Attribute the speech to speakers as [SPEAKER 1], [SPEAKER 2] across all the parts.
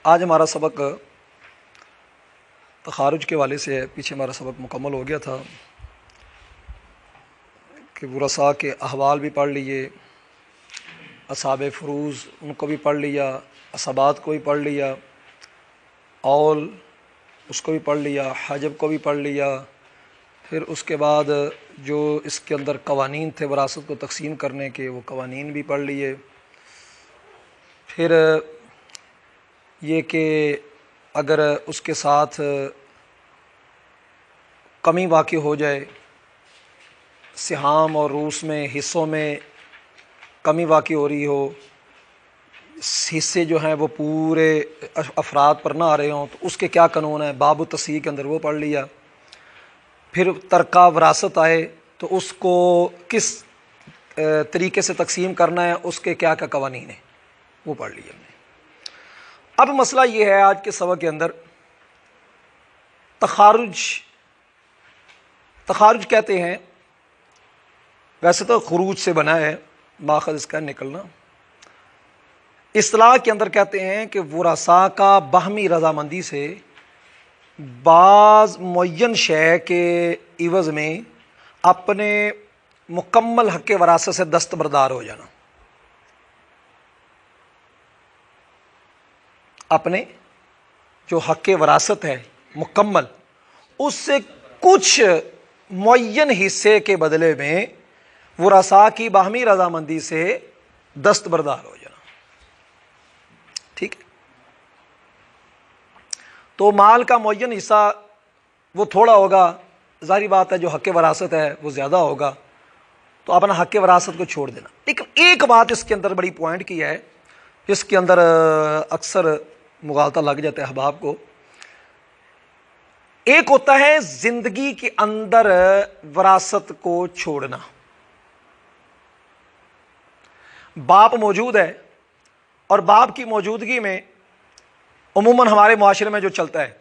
[SPEAKER 1] آج ہمارا سبق تخارج کے والے سے ہے۔ پیچھے ہمارا سبق مکمل ہو گیا تھا کہ ورثاء کے احوال بھی پڑھ لیے، اصحاب فروض ان کو بھی پڑھ لیا، عصبات کو بھی پڑھ لیا، اول اس کو بھی پڑھ لیا، حجب کو بھی پڑھ لیا، پھر اس کے بعد جو اس کے اندر قوانین تھے وراثت کو تقسیم کرنے کے وہ قوانین بھی پڑھ لیے۔ پھر یہ کہ اگر اس کے ساتھ کمی واقع ہو جائے، سہام اور روس میں حصوں میں کمی واقع ہو رہی ہو، حصے جو ہیں وہ پورے افراد پر نہ آ رہے ہوں، تو اس کے کیا قانون ہے، باب التصحیح کے اندر وہ پڑھ لیا۔ پھر ترکہ وراثت آئے تو اس کو کس طریقے سے تقسیم کرنا ہے، اس کے کیا کیا قوانین ہیں وہ پڑھ لیا۔ اب مسئلہ یہ ہے آج کے سبق کے اندر تخارج کہتے ہیں، ویسے تو خروج سے بنا ہے، ماخذ اس کا نکلنا، اصطلاح کے اندر کہتے ہیں کہ ورثاء کا باہمی رضامندی سے بعض معین شے کے عوض میں اپنے مکمل حق وراثت سے دستبردار ہو جانا، اپنے جو حق وراثت ہے مکمل اس سے کچھ معین حصے کے بدلے میں ورثاء کی باہمی رضامندی سے دستبردار ہو جانا، ٹھیک ہے۔ تو مال کا معین حصہ وہ تھوڑا ہوگا، ظاہری بات ہے جو حق وراثت ہے وہ زیادہ ہوگا، تو اپنا حق وراثت کو چھوڑ دینا۔ لیکن ایک بات اس کے اندر بڑی پوائنٹ کی ہے، جس کے اندر اکثر مغالطہ لگ جاتا ہے احباب کو۔ ایک ہوتا ہے زندگی کے اندر وراثت کو چھوڑنا، باپ موجود ہے اور باپ کی موجودگی میں عموماً ہمارے معاشرے میں جو چلتا ہے،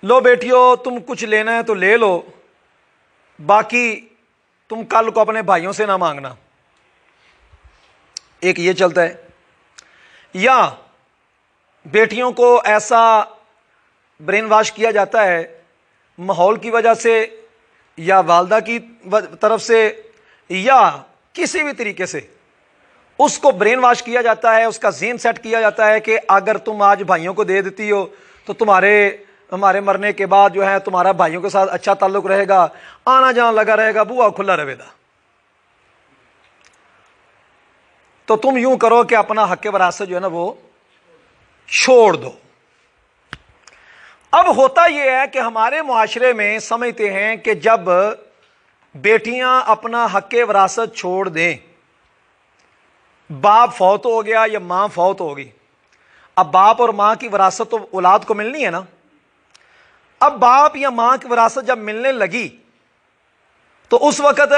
[SPEAKER 1] لو بیٹیو تم کچھ لینا ہے تو لے لو، باقی تم کل کو اپنے بھائیوں سے نہ مانگنا، ایک یہ چلتا ہے۔ یا بیٹیوں کو ایسا برین واش کیا جاتا ہے ماحول کی وجہ سے یا والدہ کی طرف سے یا کسی بھی طریقے سے اس کو برین واش کیا جاتا ہے، اس کا ذہن سیٹ کیا جاتا ہے کہ اگر تم آج بھائیوں کو دے دیتی ہو تو ہمارے مرنے کے بعد جو ہے تمہارا بھائیوں کے ساتھ اچھا تعلق رہے گا، آنا جانا لگا رہے گا، بوا کھلا رہے گا، تو تم یوں کرو کہ اپنا حق وراثت جو ہے نا وہ چھوڑ دو۔ اب ہوتا یہ ہے کہ ہمارے معاشرے میں سمجھتے ہیں کہ جب بیٹیاں اپنا حق وراثت چھوڑ دیں، باپ فوت ہو گیا یا ماں فوت ہو گئی، اب باپ اور ماں کی وراثت تو اولاد کو ملنی ہے نا، اب باپ یا ماں کی وراثت جب ملنے لگی تو اس وقت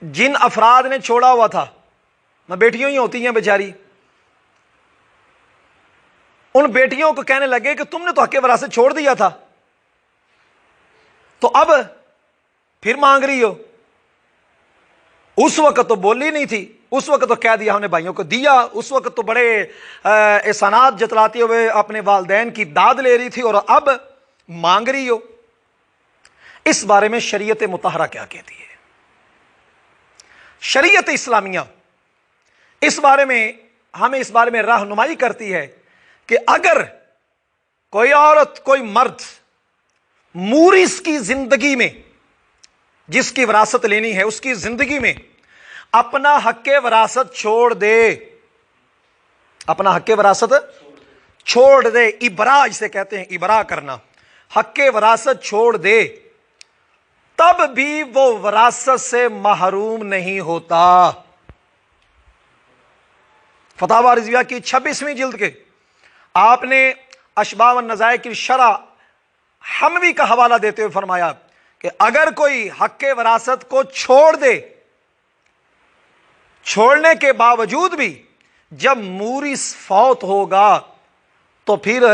[SPEAKER 1] جن افراد نے چھوڑا ہوا تھا، نہ بیٹیوں ہی ہوتی ہیں بیچاری، ان بیٹیوں کو کہنے لگے کہ تم نے تو حق وراثت چھوڑ دیا تھا، تو اب پھر مانگ رہی ہو، اس وقت تو بولی نہیں تھی، اس وقت تو کہہ دیا ہم نے بھائیوں کو دیا، اس وقت تو بڑے احسانات جتلاتے ہوئے اپنے والدین کی داد لے رہی تھی، اور اب مانگ رہی ہو۔ اس بارے میں شریعت مطہرہ کیا کہتی ہے؟ شریعت اسلامیہ اس بارے میں ہمیں اس بارے میں رہنمائی کرتی ہے کہ اگر کوئی عورت، کوئی مرد مورث کی زندگی میں جس کی وراثت لینی ہے اس کی زندگی میں اپنا حق وراثت چھوڑ دے، اپنا حق وراثت چھوڑ دے، ابراء اسے کہتے ہیں، ابراء کرنا، حق وراثت چھوڑ دے، تب بھی وہ وراثت سے محروم نہیں ہوتا۔ فتاوی رضویہ کی 26ویں جلد کے آپ نے اشباہ والنظائر کی شرح حموی کا حوالہ دیتے ہوئے فرمایا کہ اگر کوئی حق وراثت کو چھوڑ دے، چھوڑنے کے باوجود بھی جب مورث فوت ہوگا تو پھر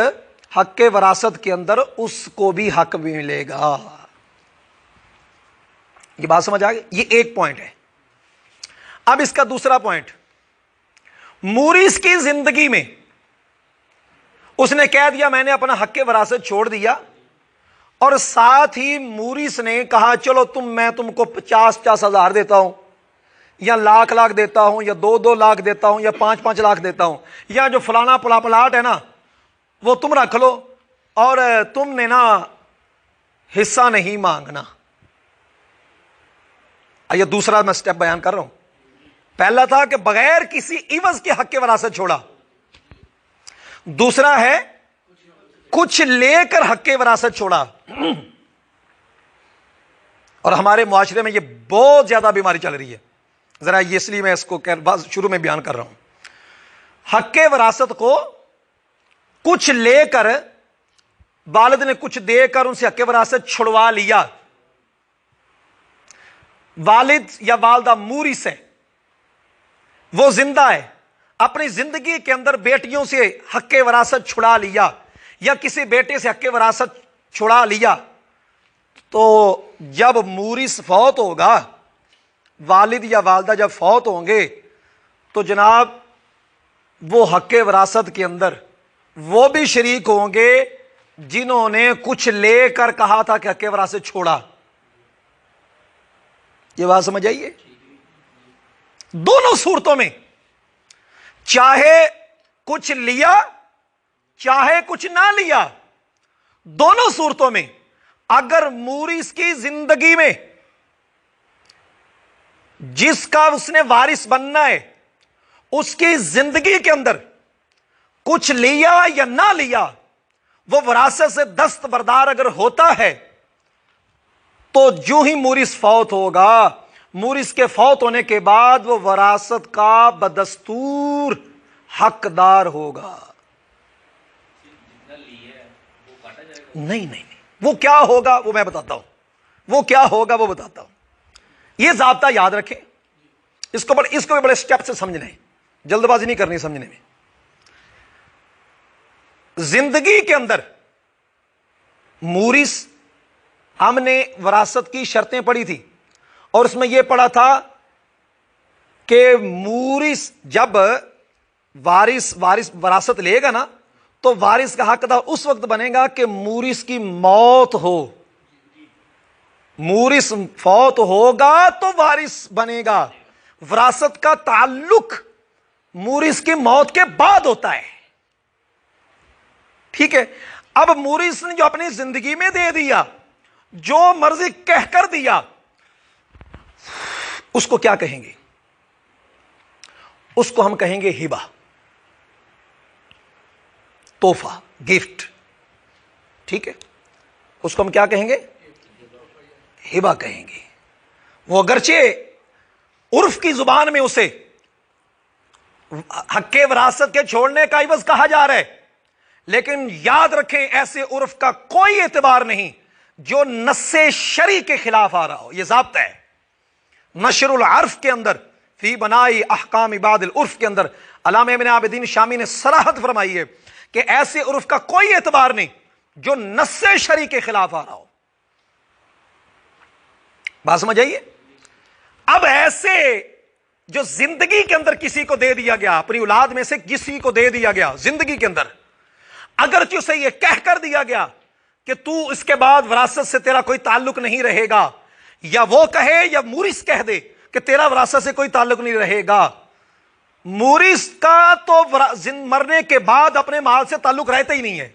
[SPEAKER 1] حق وراثت کے اندر اس کو بھی حق بھی ملے گا۔ یہ بات سمجھ آ گئی؟ یہ ایک پوائنٹ ہے۔ اب اس کا دوسرا پوائنٹ، موریث کی زندگی میں اس نے کہہ دیا میں نے اپنا حق وراثت چھوڑ دیا، اور ساتھ ہی موریث نے کہا چلو میں تم کو 50 ہزار دیتا ہوں، یا لاکھ دیتا ہوں، یا 2 لاکھ دیتا ہوں، یا 5 لاکھ دیتا ہوں، یا جو فلانا پلاٹ ہے نا وہ تم رکھ لو، اور تم نے نا حصہ نہیں مانگنا۔ یہ دوسرا میں سٹیپ بیان کر رہا ہوں۔ پہلا تھا کہ بغیر کسی عوض کے حق وراثت چھوڑا، دوسرا ہے کچھ لے کر حق وراثت چھوڑا۔ اور ہمارے معاشرے میں یہ بہت زیادہ بیماری چل رہی ہے، ذرا یہ اس لیے میں اس کو شروع میں بیان کر رہا ہوں۔ حق وراثت کو کچھ لے کر، والد نے کچھ دے کر ان سے حق وراثت چھڑوا لیا۔ والد یا والدہ موریث ہے، وہ زندہ ہے، اپنی زندگی کے اندر بیٹیوں سے حق وراثت چھڑا لیا، یا کسی بیٹے سے حق وراثت چھڑا لیا، تو جب موریث فوت ہوگا، والد یا والدہ جب فوت ہوں گے، تو جناب وہ حق وراثت کے اندر وہ بھی شریک ہوں گے جنہوں نے کچھ لے کر کہا تھا کہ حق وراثت چھوڑا۔ یہ بات سمجھ آئیے؟ دونوں صورتوں میں، چاہے کچھ لیا چاہے کچھ نہ لیا، دونوں صورتوں میں اگر موریث کی زندگی میں جس کا اس نے وارث بننا ہے، اس کی زندگی کے اندر کچھ لیا یا نہ لیا، وہ وراثت سے دستبردار اگر ہوتا ہے، تو جو ہی موریث فوت ہوگا، موریث کے فوت ہونے کے بعد وہ وراثت کا بدستور حقدار ہوگا۔ نہیں، وہ کیا ہوگا وہ میں بتاتا ہوں، وہ کیا ہوگا وہ بتاتا ہوں۔ یہ ضابطہ یاد رکھیں، اس کو بھی بڑے سٹیپ سے سمجھنا ہے، جلد بازی نہیں کرنی سمجھنے میں۔ زندگی کے اندر موریث، ہم نے وراثت کی شرطیں پڑھی تھی، اور اس میں یہ پڑھا تھا کہ موریث جب وارث وراثت لے گا نا، تو وارث کا حقدار اس وقت بنے گا کہ موریث کی موت ہو۔ موریث فوت ہوگا تو وارث بنے گا۔ وراثت کا تعلق موریث کی موت کے بعد ہوتا ہے، ٹھیک ہے؟ اب موریث نے جو اپنی زندگی میں دے دیا، جو مرضی کہہ کر دیا، اس کو کیا کہیں گے؟ اس کو ہم کہیں گے ہبہ، تحفہ، گفٹ، ٹھیک ہے؟ اس کو ہم کیا کہیں گے؟ ہبہ کہیں گے۔ وہ اگرچہ عرف کی زبان میں اسے حق وراثت کے چھوڑنے کا عوض کہا جا رہا ہے، لیکن یاد رکھیں ایسے عرف کا کوئی اعتبار نہیں جو نص شرعی کے خلاف آ رہا ہو۔ یہ ضابطہ ہے نشر العرف کے اندر، فی بنائی احکام عباد العرف کے اندر علامہ ابن عابدین شامی نے صراحت فرمائی ہے کہ ایسے عرف کا کوئی اعتبار نہیں جو نص شرعی کے خلاف آ رہا ہو۔ بات سمجھ آئیے؟ اب ایسے جو زندگی کے اندر کسی کو دے دیا گیا، اپنی اولاد میں سے کسی کو دے دیا گیا زندگی کے اندر، اگرچہ اسے یہ کہہ کر دیا گیا کہ تو اس کے بعد وراثت سے تیرا کوئی تعلق نہیں رہے گا، یا وہ کہے یا موریث کہہ دے کہ تیرا وراثت سے کوئی تعلق نہیں رہے گا، موریث کا تو مرنے کے بعد اپنے مال سے تعلق رہتا ہی نہیں ہے۔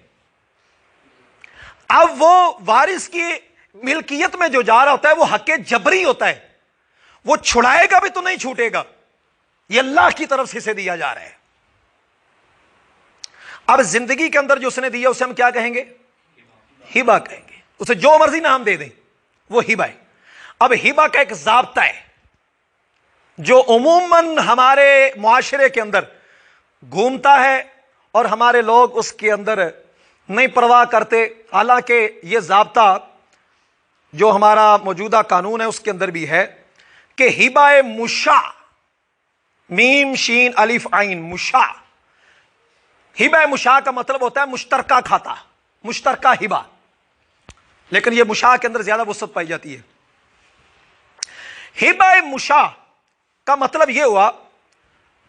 [SPEAKER 1] اب وہ وارث کی ملکیت میں جو جا رہا ہوتا ہے وہ حق جبری ہوتا ہے، وہ چھڑائے گا بھی تو نہیں چھوٹے گا، یہ اللہ کی طرف سے اسے دیا جا رہا ہے۔ اب زندگی کے اندر جو اس نے دیا اسے ہم کیا کہیں گے؟ ہبہ کہیں گے۔ اسے جو مرضی نام دے دیں وہ ہبہ ہے۔ اب ہبہ کا ایک ضابطہ ہے جو عموماً ہمارے معاشرے کے اندر گھومتا ہے، اور ہمارے لوگ اس کے اندر نہیں پرواہ کرتے، حالانکہ یہ ضابطہ جو ہمارا موجودہ قانون ہے اس کے اندر بھی ہے کہ ہبہ مشاع، میم شین الف عین مشاع، ہبہ مشاع کا مطلب ہوتا ہے مشترکہ کھاتا، مشترکہ ہبہ، لیکن یہ مشاع کے اندر زیادہ وسعت پائی جاتی ہے۔ ہبہ مشاع کا مطلب یہ ہوا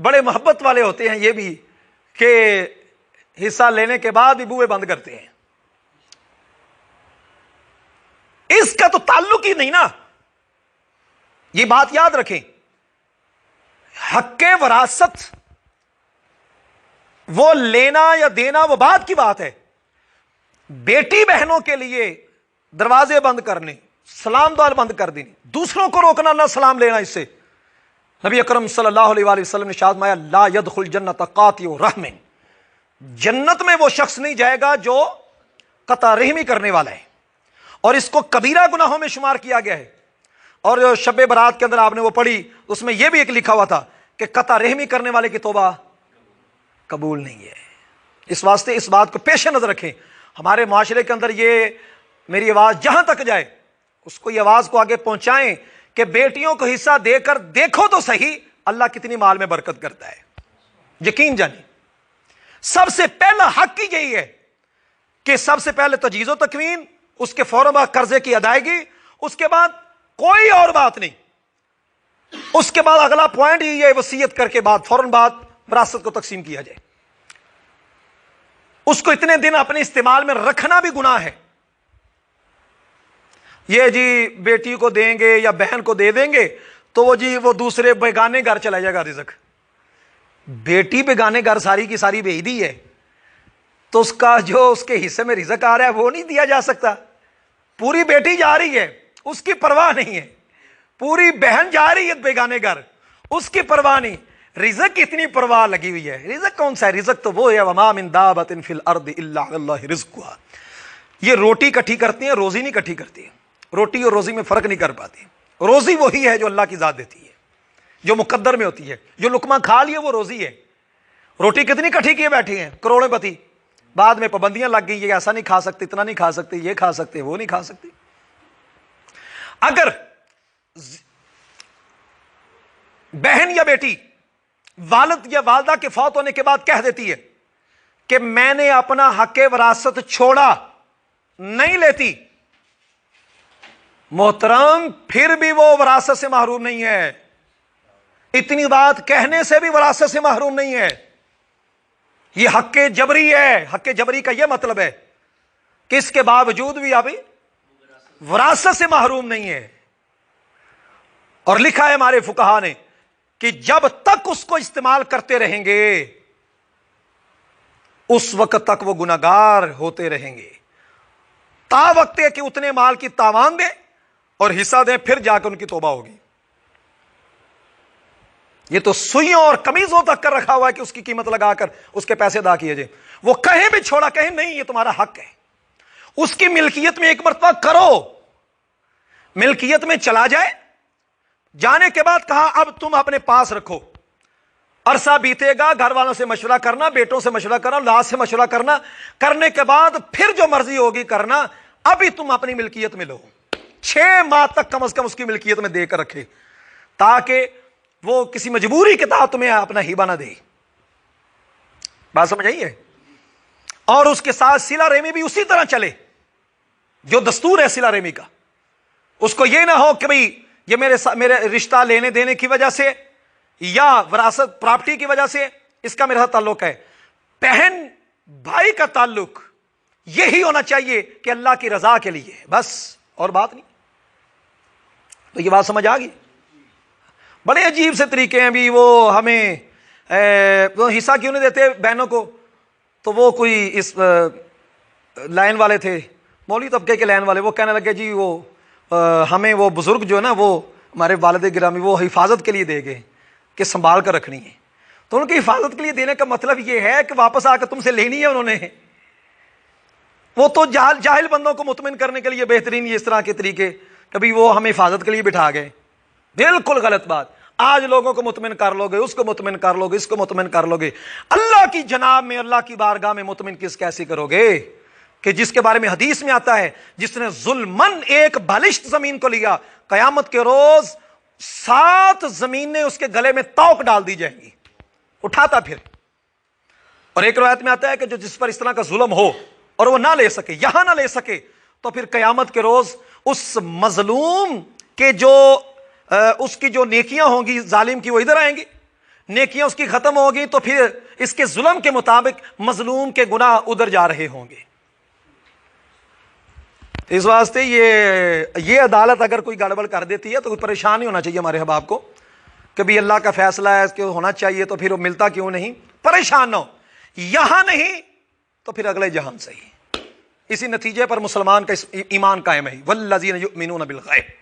[SPEAKER 1] بڑے محبت والے ہوتے ہیں یہ بھی کہ حصہ لینے کے بعد بھی بوئے بند کرتے ہیں. اس کا تو تعلق ہی نہیں نا. یہ بات یاد رکھیں, حق وراثت وہ لینا یا دینا وہ بات کی بات ہے. بیٹی بہنوں کے لیے دروازے بند کرنے, سلام دعا بند کر دینی, دوسروں کو روکنا نہ سلام لینا, اس سے نبی اکرم صلی اللہ علیہ وآلہ وسلم نے ارشاد فرمایا لا يدخل جنت قاطع رحم, جنت میں وہ شخص نہیں جائے گا جو قطع رحمی کرنے والا ہے, اور اس کو کبیرہ گناہوں میں شمار کیا گیا ہے. اور شب برات کے اندر آپ نے وہ پڑھی, اس میں یہ بھی ایک لکھا ہوا تھا کہ قطع رحمی کرنے والے کی توبہ قبول نہیں ہے. اس واسطے اس بات کو پیش نظر رکھیں. ہمارے معاشرے کے اندر یہ میری آواز جہاں تک جائے اس کو یہ آواز کو آگے پہنچائیں کہ بیٹیوں کو حصہ دے کر دیکھو تو صحیح اللہ کتنی مال میں برکت کرتا ہے. یقین جانیں سب سے پہلا حق ہی یہی ہے کہ سب سے پہلے تجہیز و تکوین, اس کے فوراً بعد قرضے کی ادائیگی, اس کے بعد کوئی اور بات نہیں, اس کے بعد اگلا پوائنٹ ہی یہ وصیت کر کے بعد فوراً بعد وراثت کو تقسیم کیا جائے. اس کو اتنے دن اپنے استعمال میں رکھنا بھی گناہ ہے. یہ جی بیٹی کو دیں گے یا بہن کو دے دیں گے تو وہ دوسرے بیگانے گھر چلا جائے گا رزق. بیٹی بیگانے گھر ساری کی ساری بھیج ہے تو اس کا جو اس کے حصے میں رزق آ رہا ہے وہ نہیں دیا جا سکتا. پوری بیٹی جا رہی ہے اس کی پرواہ نہیں ہے, پوری بہن جا رہی ہے بیگانے گھر اس کی پرواہ نہیں, رزق اتنی پرواہ لگی ہوئی ہے. رزق کون سا ہے؟ رزق تو وہ ہے وما من دابۃ فی الارض الا علی اللہ رزقها. یہ روٹی اکٹھی کرتی ہیں, روزی نہیں اکٹھی کرتی. روٹی اور روزی میں فرق نہیں کر پاتی. روزی وہی ہے جو اللہ کی ذات دیتی ہے, جو مقدر میں ہوتی ہے. جو لقمہ کھا لیے وہ روزی ہے. روٹی کتنی اکٹھی کیے بیٹھے ہیں کروڑوں پتی, بعد میں پابندیاں لگ گئی, یہ ایسا نہیں کھا سکتے, اتنا نہیں کھا سکتے, یہ کھا سکتے, وہ نہیں کھا سکتے. اگر بہن یا بیٹی والد یا والدہ کے فوت ہونے کے بعد کہہ دیتی ہے کہ میں نے اپنا حق وراثت چھوڑا, نہیں لیتی, محترم پھر بھی وہ وراثت سے محروم نہیں ہے. اتنی بات کہنے سے بھی وراثت سے محروم نہیں ہے. یہ حق جبری ہے. حق جبری کا یہ مطلب ہے کہ اس کے باوجود بھی ابھی وراثت سے محروم نہیں ہے. اور لکھا ہے ہمارے فقہا نے کہ جب تک اس کو استعمال کرتے رہیں گے اس وقت تک وہ گناہگار ہوتے رہیں گے, تا وقت ہے کہ اتنے مال کی تاوان دیں اور حصہ دیں, پھر جا کر ان کی توبہ ہوگی. یہ تو سوئیوں اور قمیضوں تک کر رکھا ہوا ہے کہ اس کی قیمت لگا کر اس کے پیسے ادا کیے جائیں. وہ کہیں بھی چھوڑا, کہیں نہیں, یہ تمہارا حق ہے. اس کی ملکیت میں ایک مرتبہ کرو, ملکیت میں چلا جائے, جانے کے بعد کہا اب تم اپنے پاس رکھو. عرصہ بیتے گا, گھر والوں سے مشورہ کرنا, بیٹوں سے مشورہ کرنا, اولاد سے مشورہ کرنا, کرنے کے بعد پھر جو مرضی ہوگی کرنا. ابھی تم اپنی ملکیت میں لو, 6 ماہ تک کم از کم اس کی ملکیت میں دے کر رکھے, تاکہ وہ کسی مجبوری کے تحت تمہیں اپنا ہیبہ نہ دے. بات سمجھ آئی ہے؟ اور اس کے ساتھ صلہ رحمی بھی اسی طرح چلے جو دستور ہے صلہ رحمی کا. اس کو یہ نہ ہو کہ بھئی یہ میرے رشتہ لینے دینے کی وجہ سے یا وراثت پراپرٹی کی وجہ سے اس کا میرا تعلق ہے. بہن بھائی کا تعلق یہی ہونا چاہیے کہ اللہ کی رضا کے لیے, بس اور بات نہیں. تو یہ بات سمجھ آ گئی؟ بڑے عجیب سے طریقے ہیں بھی. وہ ہمیں وہ حصہ کیوں نہیں دیتے بہنوں کو؟ تو وہ کوئی اس لائن والے تھے, مولوی طبقے کے لائن والے, وہ کہنے لگے جی وہ ہمیں وہ بزرگ جو ہے نا وہ ہمارے والد گرامی وہ حفاظت کے لیے دے گئے کہ سنبھال کر رکھنی ہے. تو ان کی حفاظت کے لیے دینے کا مطلب یہ ہے کہ واپس آ کر تم سے لینی ہے انہوں نے. وہ تو جاہل بندوں کو مطمئن کرنے کے لیے بہترین یہ اس طرح کے طریقے, کبھی وہ ہمیں حفاظت کے لیے بٹھا گئے. بالکل غلط بات. آج لوگوں کو مطمئن کر لو گے, اس کو مطمئن کر لو گے, اس کو مطمئن کر لو گے. اللہ کی جناب میں, اللہ کی بارگاہ میں مطمئن کیسے کرو گے کہ جس کے بارے میں حدیث میں آتا ہے جس نے ظلمن ایک بالشت زمین کو لیا, قیامت کے روز 7 زمینیں اس کے گلے میں توق ڈال دی جائیں گی, اٹھاتا پھر. اور ایک روایت میں آتا ہے کہ جو جس پر اس طرح کا ظلم ہو اور وہ نہ لے سکے, یہاں نہ لے سکے, تو پھر قیامت کے روز اس مظلوم کے جو اس کی جو نیکیاں ہوں گی ظالم کی وہ ادھر آئیں گی, نیکیاں اس کی ختم ہوگی تو پھر اس کے ظلم کے مطابق مظلوم کے گناہ ادھر جا رہے ہوں گے. اس واسطے یہ عدالت اگر کوئی گڑبڑ کر دیتی ہے تو کوئی پریشان نہیں ہونا چاہیے ہمارے احباب کو. کبھی اللہ کا فیصلہ ہے کہ ہونا چاہیے تو پھر وہ ملتا کیوں نہیں. پریشان ہو، یہاں نہیں تو پھر اگلے جہان صحیح. اسی نتیجے پر مسلمان کا ایمان قائم ہے، والذین یؤمنون بالغیب.